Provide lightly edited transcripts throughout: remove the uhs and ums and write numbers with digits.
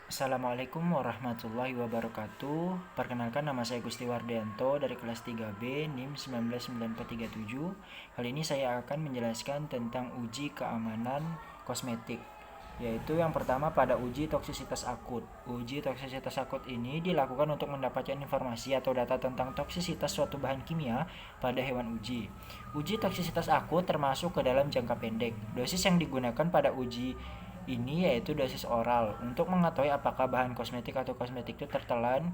Assalamualaikum warahmatullahi wabarakatuh. Perkenalkan, nama saya Gusti Wardianto dari kelas 3B NIM 199437. Kali ini saya akan menjelaskan tentang uji keamanan kosmetik, yaitu yang pertama pada uji toksisitas akut. Uji toksisitas akut ini dilakukan untuk mendapatkan informasi atau data tentang toksisitas suatu bahan kimia pada hewan uji. Uji toksisitas akut termasuk ke dalam jangka pendek. Dosis yang digunakan pada uji ini yaitu dosis oral untuk mengetahui apakah bahan kosmetik atau kosmetik itu tertelan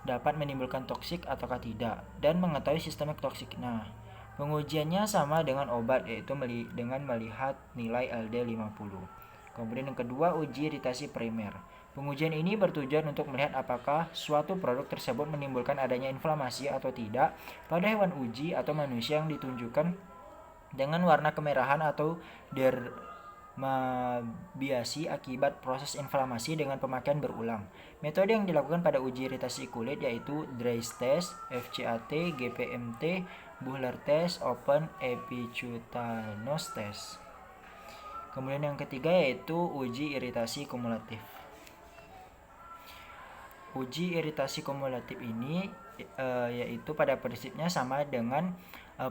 dapat menimbulkan toksik ataukah tidak, dan mengetahui sistemik toksik. Nah, pengujiannya sama dengan obat, yaitu dengan melihat nilai LD50. Kemudian yang kedua, uji iritasi primer. Pengujian ini bertujuan untuk melihat apakah suatu produk tersebut menimbulkan adanya inflamasi atau tidak pada hewan uji atau manusia, yang ditunjukkan dengan warna kemerahan atau dermatiasi akibat proses inflamasi dengan pemakaian berulang. Metode yang dilakukan pada uji iritasi kulit yaitu dry test, FCAT, GPMT, Buhler test, open epicutaneous test. Kemudian yang ketiga yaitu uji iritasi kumulatif. Uji iritasi kumulatif ini yaitu pada prinsipnya sama dengan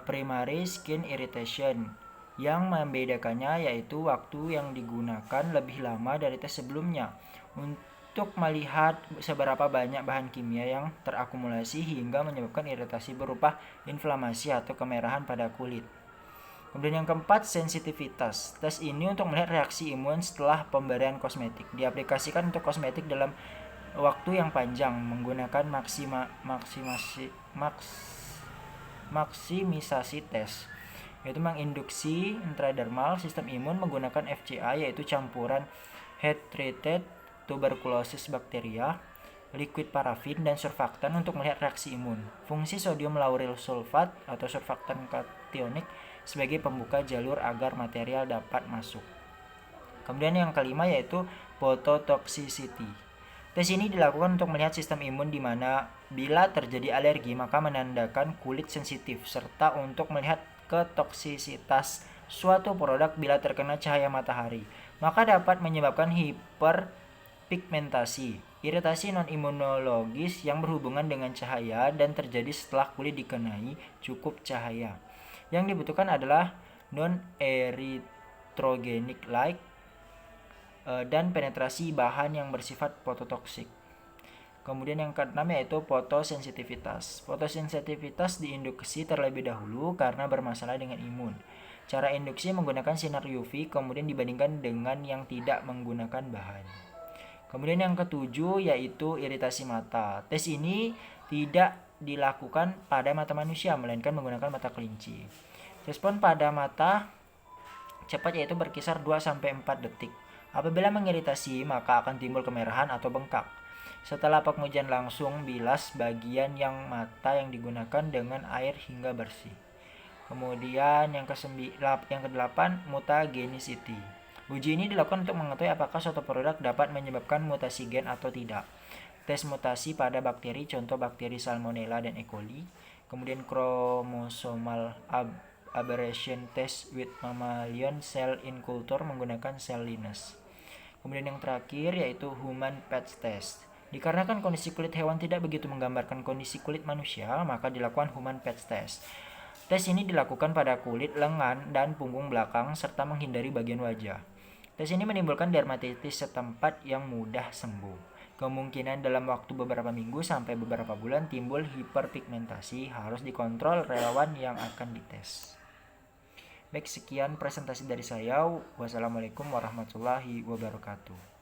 primary skin irritation. Yang membedakannya yaitu waktu yang digunakan lebih lama dari tes sebelumnya untuk melihat seberapa banyak bahan kimia yang terakumulasi hingga menyebabkan iritasi berupa inflamasi atau kemerahan pada kulit. Kemudian yang keempat, sensitivitas. Tes ini untuk melihat reaksi imun setelah pemberian kosmetik. Diaplikasikan untuk kosmetik dalam waktu yang panjang menggunakan maksimisasi tes, yaitu menginduksi intradermal sistem imun menggunakan FCA, yaitu campuran head treated tuberculosis bacteria, liquid parafin, dan surfaktan untuk melihat reaksi imun. Fungsi sodium lauryl sulfat atau surfaktan kationik sebagai pembuka jalur agar material dapat masuk. Kemudian yang kelima yaitu phototoxicity. Tes ini dilakukan untuk melihat sistem imun di mana bila terjadi alergi maka menandakan kulit sensitif, serta untuk melihat ketoksisitas suatu produk bila terkena cahaya matahari, maka dapat menyebabkan hiperpigmentasi, iritasi non-imunologis yang berhubungan dengan cahaya dan terjadi setelah kulit dikenai cukup cahaya. Yang dibutuhkan adalah non-erythrogenic light dan penetrasi bahan yang bersifat fototoksik. Kemudian yang keenam yaitu fotosensitivitas. Fotosensitivitas diinduksi terlebih dahulu karena bermasalah dengan imun. Cara induksi menggunakan sinar UV kemudian dibandingkan dengan yang tidak menggunakan bahan. Kemudian yang ketujuh yaitu iritasi mata. Tes ini tidak dilakukan pada mata manusia melainkan menggunakan mata kelinci. Respon pada mata cepat yaitu berkisar 2-4 detik. Apabila mengiritasi maka akan timbul kemerahan atau bengkak. Setelah pengujian langsung bilas bagian yang mata yang digunakan dengan air hingga bersih. Kemudian yang kedelapan, mutagenicity. Uji ini dilakukan untuk mengetahui apakah suatu produk dapat menyebabkan mutasi gen atau tidak. Tes mutasi pada bakteri, contoh bakteri Salmonella dan E. coli. Kemudian chromosomal aberration test with mammalian cell in culture menggunakan sel Linus. Kemudian yang terakhir yaitu human patch test. Dikarenakan kondisi kulit hewan tidak begitu menggambarkan kondisi kulit manusia, maka dilakukan human patch test. Tes ini dilakukan pada kulit, lengan, dan punggung belakang serta menghindari bagian wajah. Tes ini menimbulkan dermatitis setempat yang mudah sembuh. Kemungkinan dalam waktu beberapa minggu sampai beberapa bulan timbul hiperpigmentasi, harus dikontrol relawan yang akan dites. Baik, sekian presentasi dari saya. Wassalamualaikum warahmatullahi wabarakatuh.